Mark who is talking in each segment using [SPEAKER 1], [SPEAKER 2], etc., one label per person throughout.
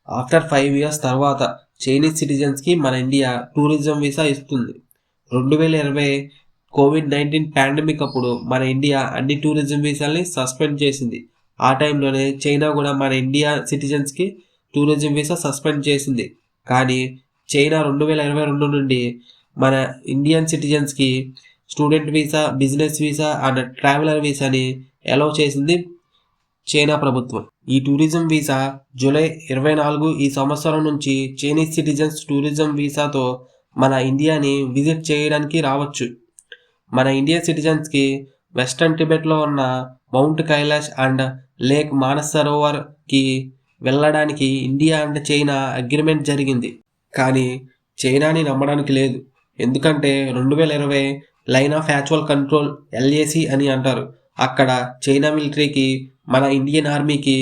[SPEAKER 1] After 5 years తర్వాత Chinese సిటిజన్స్కి మన India tourism visa ఇస్తుంది. 2020 COVID-19 పాండమిక్ అప్పుడు మన ఇండియా అన్ని టూరిజం వీసాల్ని సస్పెండ్ చేసింది. ఆ టైంలోనే చైనా కూడా మన ఇండియా సిటిజన్స్కి టూరిజం వీసా సస్పెండ్ చేసింది. కానీ చైనా 2022 నుండి మన ఇండియన్ సిటిజన్స్కి student visa, business visa and traveller వీసాని అలౌ చేసింది చైనా ప్రభుత్వం. ఈ టూరిజం వీసా జూలై 24 ఈ సంవత్సరం నుంచి చైనీస్ సిటిజన్స్ టూరిజం వీసాతో మన ఇండియాని విజిట్ చేయడానికి రావచ్చు. మన ఇండియన్ సిటిజన్స్కి వెస్ట్రన్ టిబెట్లో ఉన్న మౌంట్ కైలాష్ అండ్ లేక్ మానసరోవర్కి వెళ్ళడానికి ఇండియా అండ్ చైనా అగ్రిమెంట్ జరిగింది. కానీ చైనాని నమ్మడానికి లేదు. ఎందుకంటే 2020 line of actual control LAC అని అంటారు. అక్కడ చైనా మిలిటరీకి మన ఇండియన్ ఆర్మీకి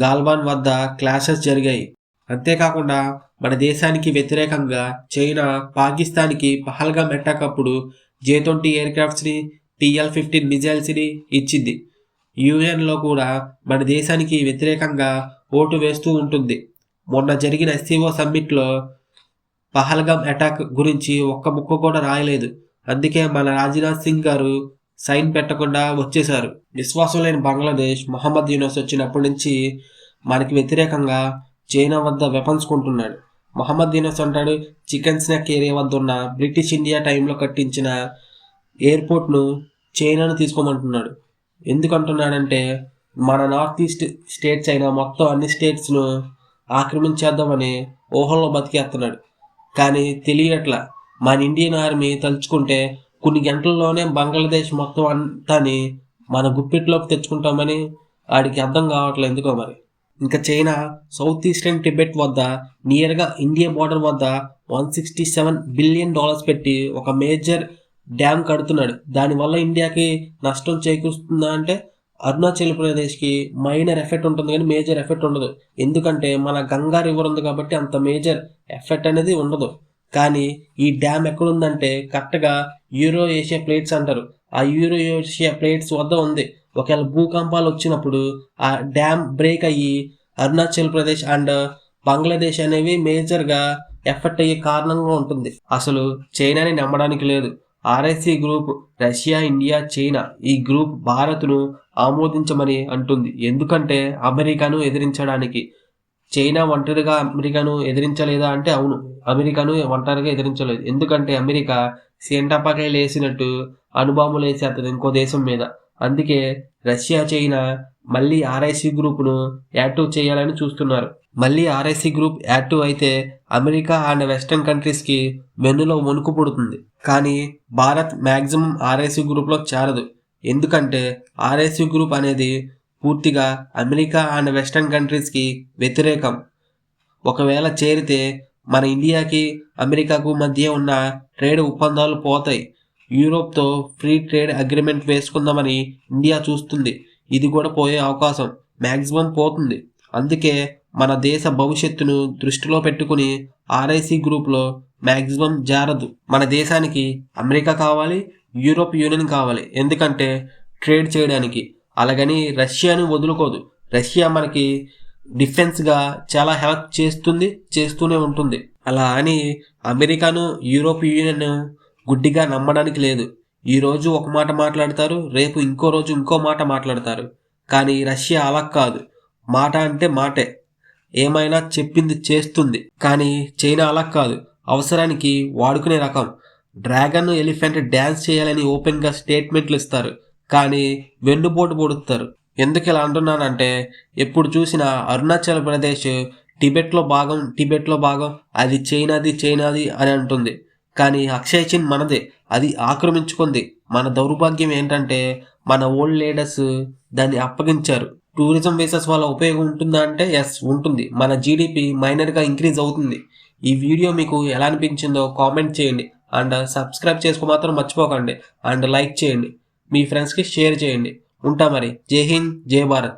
[SPEAKER 1] గాల్వాన్ వద్ద క్లాషెస్ జరిగాయి. అంతేకాకుండా మన దేశానికి వ్యతిరేకంగా చైనా పాకిస్తాన్కి పహల్గామ్ అటాక్ అప్పుడు J-20 ఎయిర్క్రాఫ్ట్స్ని, TL-15 మిజైల్స్ని ఇచ్చింది. యూఎన్లో కూడా మన దేశానికి వ్యతిరేకంగా ఓటు వేస్తూ ఉంటుంది. మొన్న జరిగిన SCO సమ్మిట్లో పహల్గామ్ అటాక్ గురించి ఒక్క ముక్క కూడా రాయలేదు. అందుకే మన రాజ్నాథ్ సింగ్ గారు సైన్ పెట్టకుండా వచ్చేశారు. విశ్వాసం లేని బంగ్లాదేశ్ మొహమ్మద్ యూనస్ వచ్చినప్పటి నుంచి మనకి వ్యతిరేకంగా చైనా వద్ద వెపన్స్ కొంటున్నాడు. మొహమ్మద్ యూనస్ అంటాడు చికెన్ స్నాక్ ఏరియా వద్ద ఉన్న బ్రిటిష్ ఇండియా టైంలో కట్టించిన ఎయిర్పోర్ట్ను చైనాను తీసుకోమంటున్నాడు. ఎందుకంటున్నాడంటే మన నార్త్ ఈస్ట్ స్టేట్స్ అయినా మొత్తం అన్ని స్టేట్స్ను ఆక్రమించేద్దామని ఊహల్లో బతికేస్తున్నాడు. కానీ తెలియట్లా మన ఇండియన్ ఆర్మీ తలుచుకుంటే కొన్ని గంటల్లోనే బంగ్లాదేశ్ మొత్తం అంతాని మన గుప్పిట్లోకి తెచ్చుకుంటామని వాడికి అర్థం కావట్లేదు ఎందుకో మరి. ఇంకా చైనా సౌత్ ఈస్టర్న్ టిబెట్ వద్ద నియర్గా ఇండియా బార్డర్ వద్ద $167 బిలియన్ పెట్టి ఒక మేజర్ డ్యామ్ కడుతున్నాడు. దానివల్ల ఇండియాకి నష్టం చేకూరుస్తుందా అంటే అరుణాచల్ ప్రదేశ్కి మైనర్ ఎఫెక్ట్ ఉంటుంది కానీ మేజర్ ఎఫెక్ట్ ఉండదు. ఎందుకంటే మన గంగా రివర్ ఉంది కాబట్టి అంత మేజర్ ఎఫెక్ట్ అనేది ఉండదు. కానీ ఈ డ్యామ్ ఎక్కడుందంటే కరెక్ట్గా యూరో ఏషియా ప్లేట్స్ అంటారు. ఆ యూరో ఏషియా ప్లేట్స్ వద్ద ఉంది. ఒకవేళ భూకంపాలు వచ్చినప్పుడు ఆ డ్యామ్ బ్రేక్ అయ్యి అరుణాచల్ ప్రదేశ్ అండ్ బంగ్లాదేశ్ అనేవి మేజర్గా ఎఫెక్ట్ అయ్యే కారణంగా ఉంటుంది. అసలు చైనాని నమ్మడానికి లేదు. RIC group Russia, India, China ఈ గ్రూప్ భారత్ను ఆమోదించమని అంటుంది. ఎందుకంటే అమెరికాను ఎదిరించడానికి. చైనా ఒంటరిగా అమెరికాను ఎదిరించలేదా అంటే అవును, అమెరికాను ఒంటరిగా ఎదిరించలేదు. ఎందుకంటే అమెరికా సెంటపకాయలు వేసినట్టు అణుబాంబులు వేసేస్తుంది ఇంకో దేశం మీద. అందుకే రష్యా, చైనా మళ్ళీ RIC గ్రూప్ను యాక్టివ్ చేయాలని చూస్తున్నారు. మళ్ళీ RIC గ్రూప్ యాక్టివ్ అయితే అమెరికా అండ్ వెస్టర్న్ కంట్రీస్కి వెన్నులో వణుకు పుడుతుంది. కానీ భారత్ మ్యాక్సిమం RIC గ్రూప్లో చేరదు. ఎందుకంటే RIC గ్రూప్ అనేది పూర్తిగా అమెరికా అండ్ వెస్టర్న్ కంట్రీస్కి వ్యతిరేకం. ఒకవేళ చేరితే మన ఇండియాకి అమెరికాకు మధ్య ఉన్న ట్రేడ్ ఒప్పందాలు పోతాయి. యూరోప్తో ఫ్రీ ట్రేడ్ అగ్రిమెంట్ వేసుకుందామని ఇండియా చూస్తుంది. ఇది కూడా పోయే అవకాశం మ్యాక్సిమం పోతుంది. అందుకే మన దేశ భవిష్యత్తును దృష్టిలో పెట్టుకుని RIC గ్రూప్లో మ్యాక్సిమం జారదు. మన దేశానికి అమెరికా కావాలి, యూరోప్ యూనియన్ కావాలి. ఎందుకంటే ట్రేడ్ చేయడానికి. అలాగని రష్యాను వదులుకోదు. రష్యా మనకి డిఫెన్స్గా చాలా హెల్ప్ చేస్తూనే ఉంటుంది. అలా అని అమెరికాను, యూరోప్ యూనియన్ గుడ్డిగా నమ్మడానికి లేదు. ఈరోజు ఒక మాట మాట్లాడతారు, రేపు ఇంకో రోజు ఇంకో మాట మాట్లాడతారు. కానీ రష్యా అలా కాదు. మాట అంటే మాటే, ఏమైనా చెప్పింది చేస్తుంది. కానీ చైనా అలా కాదు, అవసరానికి వాడుకునే రకం. డ్రాగన్, ఎలిఫెంట్ డ్యాన్స్ చేయాలని ఓపెన్గా స్టేట్మెంట్లు ఇస్తారు, కానీ వెన్నుపోటు పొడుస్తారు. ఎందుకు ఇలా అంటున్నానంటే ఎప్పుడు చూసినా అరుణాచల్ ప్రదేశ్ టిబెట్లో భాగం అది చైనాది అని అంటుంది. కానీ అక్షయ్ చిన్ మనదే, అది ఆక్రమించుకుంది. మన దౌర్భాగ్యం ఏంటంటే మన ఓల్డ్ లీడర్స్ దాన్ని అప్పగించారు. టూరిజం వీసాస్ వల్ల ఉపయోగం ఉంటుందా అంటే ఎస్ ఉంటుంది. మన GDP మైనర్గా ఇంక్రీజ్ అవుతుంది. ఈ వీడియో మీకు ఎలా అనిపించిందో కామెంట్ చేయండి. అండ్ సబ్స్క్రైబ్ చేసుకో మాత్రం మర్చిపోకండి. అండ్ లైక్ చేయండి, మీ ఫ్రెండ్స్కి షేర్ చేయండి. ఉంటా మరి. జై హింద్, జై భారత్.